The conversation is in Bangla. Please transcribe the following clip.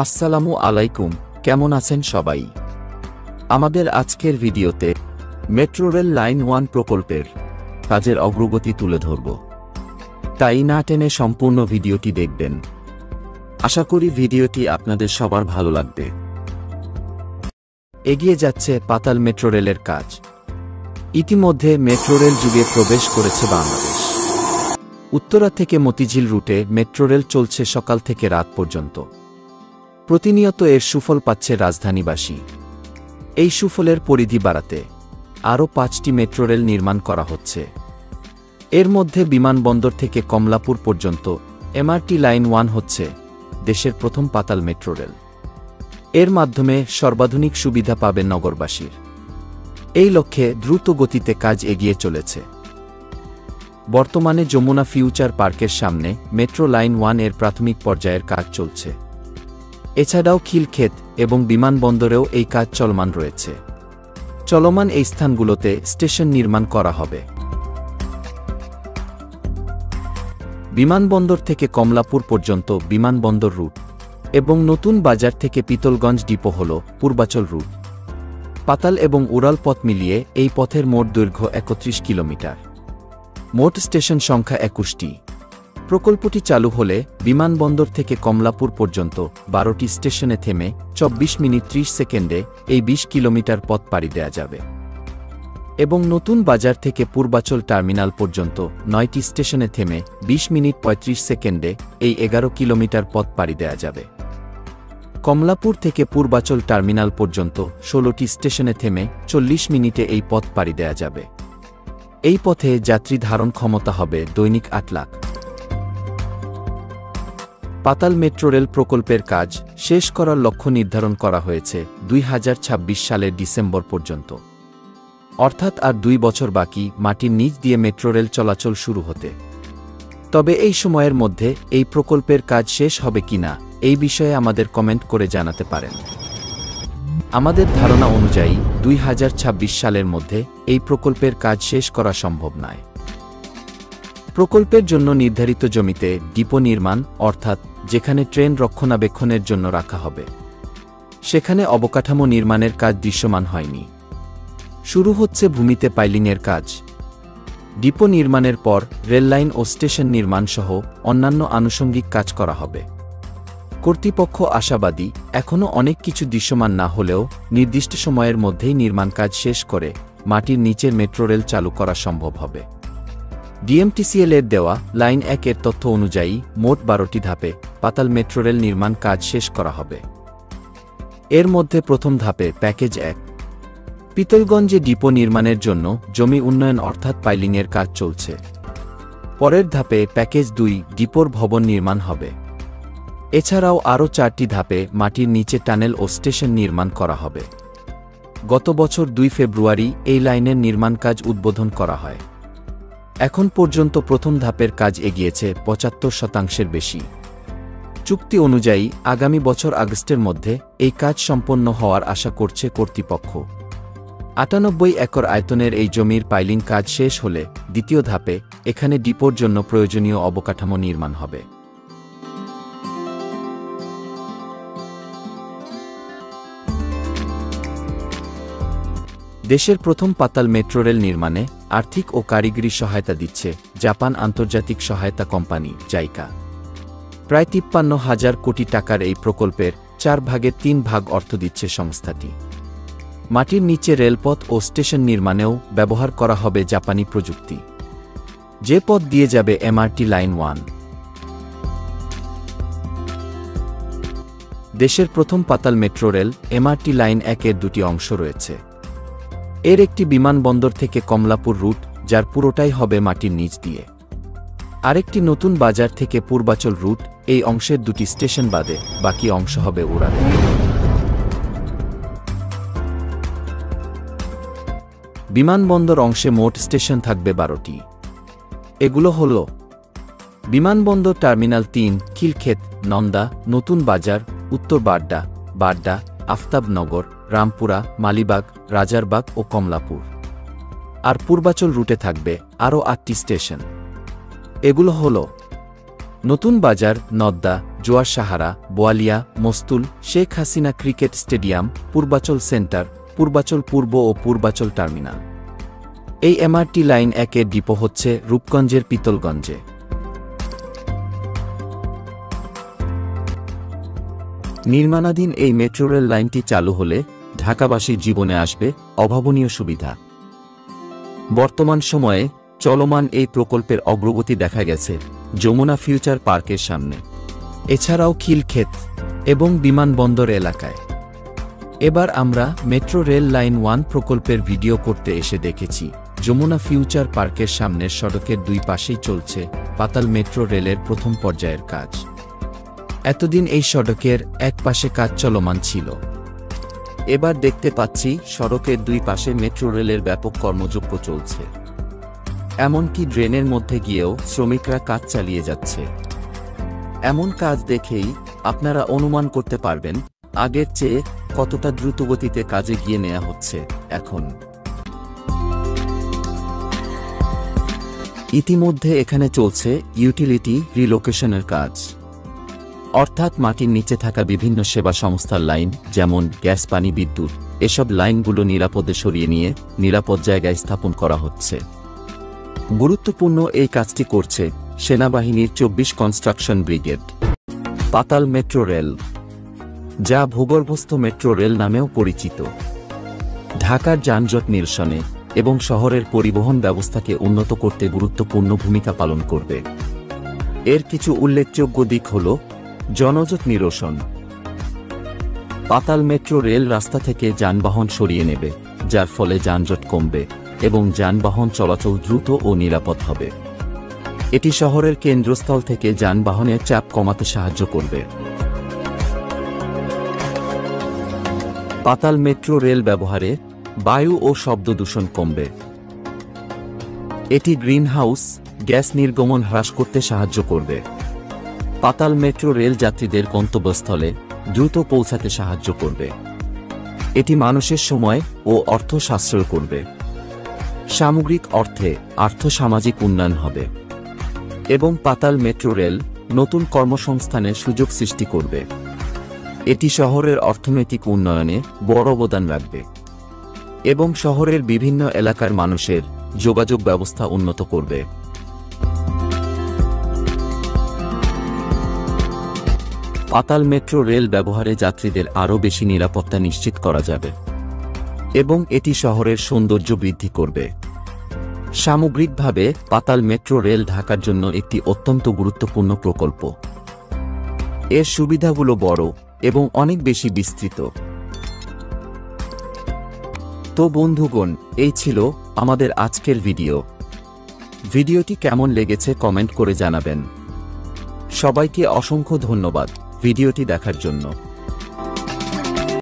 আসসালামু আলাইকুম, কেমন আছেন সবাই? আমাদের আজকের ভিডিওতে মেট্রো রেল লাইন 1 প্রকল্পের কাজের অগ্রগতি তুলে ধরব। তাই না টেনে সম্পূর্ণ ভিডিওটি দেখবেন। আশা করি ভিডিওটি আপনাদের সবার ভালো লাগবে। এগিয়ে যাচ্ছে পাতাল মেট্রো রেলের কাজ। ইতিমধ্যে মেট্রো রেল যুগে প্রবেশ করেছে বাংলাদেশ। উত্তরা থেকে মতিঝিল রুটে মেট্রো রেল চলছে সকাল থেকে রাত পর্যন্ত। প্রতিনিয়ত এর সুফল পাচ্ছে রাজধানীবাসী। এই সুফলের পরিধি বাড়াতে আরও 5টি মেট্রো রেল নির্মাণ করা হচ্ছে। এর মধ্যে বিমানবন্দর থেকে কমলাপুর পর্যন্ত এমআরটি লাইন 1 হচ্ছে দেশের প্রথম পাতাল মেট্রো রেল। এর মাধ্যমে সর্বাধুনিক সুবিধা পাবে নগরবাসীর। এই লক্ষ্যে দ্রুত গতিতে কাজ এগিয়ে চলেছে। বর্তমানে যমুনা ফিউচার পার্কের সামনে মেট্রো লাইন 1 এর প্রাথমিক পর্যায়ের কাজ চলছে। এছাড়াও খিলক্ষেত এবং বিমানবন্দরেও এই কাজ চলমান রয়েছে। চলমান এই স্থানগুলোতে স্টেশন নির্মাণ করা হবে। বিমানবন্দর থেকে কমলাপুর পর্যন্ত বিমানবন্দর রুট এবং নতুন বাজার থেকে পিতলগঞ্জ ডিপো হল পূর্বাচল রুট। পাতাল এবং উড়াল পথ মিলিয়ে এই পথের মোট দৈর্ঘ্য 31 কিলোমিটার। মোট স্টেশন সংখ্যা 21টি। প্রকল্পটি চালু হলে বিমানবন্দর থেকে কমলাপুর পর্যন্ত 12টি স্টেশনে থেমে 24 মিনিট 30 সেকেন্ডে এই 20 কিলোমিটার পথ পাড়ি দেয়া যাবে এবং নতুন বাজার থেকে পূর্বাচল টার্মিনাল পর্যন্ত 9টি স্টেশনে থেমে 20 মিনিট 35 সেকেন্ডে এই 11 কিলোমিটার পথ পাড়ি দেয়া যাবে। কমলাপুর থেকে পূর্বাচল টার্মিনাল পর্যন্ত 16টি স্টেশনে থেমে 40 মিনিটে এই পথ পাড়ি দেয়া যাবে। এই পথে যাত্রী ধারণ ক্ষমতা হবে দৈনিক 8 লাখ। পাতাল মেট্রো রেল প্রকল্পের কাজ শেষ করার লক্ষ্য নির্ধারণ করা হয়েছে 2026 সালের ডিসেম্বর পর্যন্ত। অর্থাৎ আর 2 বছর বাকি মাটির নিচ দিয়ে মেট্রো রেল চলাচল শুরু হতে। তবে এই সময়ের মধ্যে এই প্রকল্পের কাজ শেষ হবে কিনা এই বিষয়ে আমাদের কমেন্ট করে জানাতে পারেন। আমাদের ধারণা অনুযায়ী 2026 সালের মধ্যে এই প্রকল্পের কাজ শেষ করা সম্ভব নয়। প্রকল্পের জন্য নির্ধারিত জমিতে ডিপো নির্মাণ, অর্থাৎ যেখানে ট্রেন রক্ষণাবেক্ষণের জন্য রাখা হবে, সেখানে অবকাঠামো নির্মাণের কাজ দৃশ্যমান হয়নি। শুরু হচ্ছে ভূমিতে পাইলিংয়ের কাজ। ডিপো নির্মাণের পর রেললাইন ও স্টেশন নির্মাণ সহ অন্যান্য আনুষঙ্গিক কাজ করা হবে। কর্তৃপক্ষ আশাবাদী এখনও অনেক কিছু দৃশ্যমান না হলেও নির্দিষ্ট সময়ের মধ্যেই নির্মাণ কাজ শেষ করে মাটির নিচের মেট্রো রেল চালু করা সম্ভব হবে। ডিএমটিসিএল এর দেওয়া লাইন 1 এর তথ্য অনুযায়ী মোট 12টি ধাপে পাতাল মেট্রো রেল নির্মাণ কাজ শেষ করা হবে। এর মধ্যে প্রথম ধাপে প্যাকেজ 1 পিতলগঞ্জে ডিপো নির্মাণের জন্য জমি উন্নয়ন অর্থাৎ পাইলিংয়ের কাজ চলছে। পরের ধাপে প্যাকেজ 2 ডিপোর ভবন নির্মাণ হবে। এছাড়াও আরও 4টি ধাপে মাটির নিচে টানেল ও স্টেশন নির্মাণ করা হবে। গত বছর 2 ফেব্রুয়ারি এই লাইনের নির্মাণ কাজ উদ্বোধন করা হয়। এখন পর্যন্ত প্রথম ধাপের কাজ এগিয়েছে 75% বেশি। চুক্তি অনুযায়ী আগামী বছর আগস্টের মধ্যে এই কাজ সম্পন্ন হওয়ার আশা করছে কর্তৃপক্ষ। 98 একর আয়তনের এই জমির পাইলিং কাজ শেষ হলে দ্বিতীয় ধাপে এখানে ডিপোর জন্য প্রয়োজনীয় অবকাঠামো নির্মাণ হবে। দেশের প্রথম পাতাল মেট্রো রেল নির্মাণে আর্থিক ও কারিগরি সহায়তা দিচ্ছে জাপান আন্তর্জাতিক সহায়তা কোম্পানি জাইকা। প্রায় 53,000 কোটি টাকার এই প্রকল্পের 4 ভাগের 3 ভাগ অর্থ দিচ্ছে সংস্থাটি। মাটির নিচে রেলপথ ও স্টেশন নির্মাণেও ব্যবহার করা হবে জাপানি প্রযুক্তি, যে পথ দিয়ে যাবে এমআরটি লাইন 1। দেশের প্রথম পাতাল মেট্রো রেল এমআরটি লাইন 1 এর 2টি অংশ রয়েছে। এর একটি বিমানবন্দর থেকে কমলাপুর রুট, যার পুরোটাই হবে মাটির নিচ দিয়ে। আরেকটি নতুন বাজার থেকে পূর্বাচল রুট, এই অংশের 2টি স্টেশন বাদে বাকি অংশ হবে উড়াল। বিমানবন্দর অংশে মোট স্টেশন থাকবে 12টি। এগুলো হল বিমানবন্দর টার্মিনাল 3 খিলক্ষেত, নন্দা, নতুন বাজার, উত্তর বাড্ডা, বাড্ডা, আফতাবনগর, রামপুরা, মালিবাগ, রাজারবাগ ও কমলাপুর। আর পূর্বাচল রুটে থাকবে আরও 8টি স্টেশন। এগুলো হল নতুন Bazar, Nadda, Joar Sahara, Boalia, Mastul, Sheikh Hasina cricket stadium, Purbachal centre, Purbachal Purba ও পূর্বাচল টার্মিনাল। এই এমআরটি লাইন 1-এর ডিপো হচ্ছে রূপগঞ্জের পিতলগঞ্জে। নির্মাণাধীন এই মেট্রো রেল লাইনটি চালু হলে ঢাকাবাসীর জীবনে আসবে অভাবনীয় সুবিধা। বর্তমান সময়ে চলমান এই প্রকল্পের অগ্রগতি দেখা গেছে যমুনা ফিউচার পার্কের সামনে, এছাড়াও খিলক্ষেত এবং বিমানবন্দর এলাকায়। এবার আমরা মেট্রো রেল লাইন 1 প্রকল্পের ভিডিও করতে এসে দেখেছি যমুনা ফিউচার পার্কের সামনের সড়কের দুই পাশেই চলছে পাতাল মেট্রো রেলের প্রথম পর্যায়ের কাজ। এতদিন এই সড়কের এক পাশে কাজ চলমান ছিল, এবার দেখতে পাচ্ছি সড়কের দুই পাশে মেট্রো রেলের ব্যাপক কর্মযজ্ঞ চলছে। এমনকি ড্রেনের মধ্যে গিয়েও শ্রমিকরা কাজ চালিয়ে যাচ্ছে। এমন কাজ দেখেই আপনারা অনুমান করতে পারবেন আগের চেয়ে কতটা দ্রুতগতিতে কাজে গিয়ে নেওয়া হচ্ছে এখন। ইতিমধ্যে এখানে চলছে ইউটিলিটি রিলোকেশনের কাজ, অর্থাৎ মাটির নিচে থাকা বিভিন্ন সেবা সংস্থার লাইন যেমন গ্যাস, পানি, বিদ্যুৎ, এসব লাইনগুলো নিরাপদে সরিয়ে নিয়ে নিরাপদ জায়গায় স্থাপন করা হচ্ছে। গুরুত্বপূর্ণ এই কাজটি করছে সেনাবাহিনীর 24 কনস্ট্রাকশন ব্রিগেড। পাতাল মেট্রো রেল, যা ভূগর্ভস্থ মেট্রো রেল নামেও পরিচিত, ঢাকার যানজট নিরসনে এবং শহরের পরিবহন ব্যবস্থাকে উন্নত করতে গুরুত্বপূর্ণ ভূমিকা পালন করবে। এর কিছু উল্লেখযোগ্য দিক হল জনজট নিরসন। পাতাল মেট্রো রেল রাস্তা থেকে যানবাহন সরিয়ে নেবে, যার ফলে যানজট কমবে এবং যানবাহন চলাচল দ্রুত ও নিরাপদ হবে। এটি শহরের কেন্দ্রস্থল থেকে যানবাহনের চাপ কমাতে সাহায্য করবে। পাতাল মেট্রো রেল ব্যবহারে বায়ু ও শব্দ দূষণ কমবে। এটি গ্রিনহাউস গ্যাস নির্গমন হ্রাস করতে সাহায্য করবে। পাতাল মেট্রো রেল যাত্রীদের গন্তব্যস্থলে দ্রুত পৌঁছাতে সাহায্য করবে। এটি মানুষের সময় ও অর্থ সাশ্রয় করবে। সামগ্রিক অর্থে আর্থসামাজিক উন্নয়ন হবে এবং পাতাল মেট্রো রেল নতুন কর্মসংস্থানের সুযোগ সৃষ্টি করবে। এটি শহরের অর্থনৈতিক উন্নয়নে বড় অবদান রাখবে এবং শহরের বিভিন্ন এলাকার মানুষের যোগাযোগ ব্যবস্থা উন্নত করবে। পাতাল মেট্রো রেল ব্যবহারে যাত্রীদের আরও বেশি নিরাপত্তা নিশ্চিত করা যাবে এবং এটি শহরের সৌন্দর্য বৃদ্ধি করবে। সামগ্রিকভাবে পাতাল মেট্রো রেল ঢাকার জন্য একটি অত্যন্ত গুরুত্বপূর্ণ প্রকল্প। এর সুবিধাগুলো বড় এবং অনেক বেশি বিস্তৃত। তো বন্ধুগণ, এই ছিল আমাদের আজকের ভিডিও। ভিডিওটি কেমন লেগেছে কমেন্ট করে জানাবেন। সবাইকে অসংখ্য ধন্যবাদ ভিডিওটি দেখার জন্য।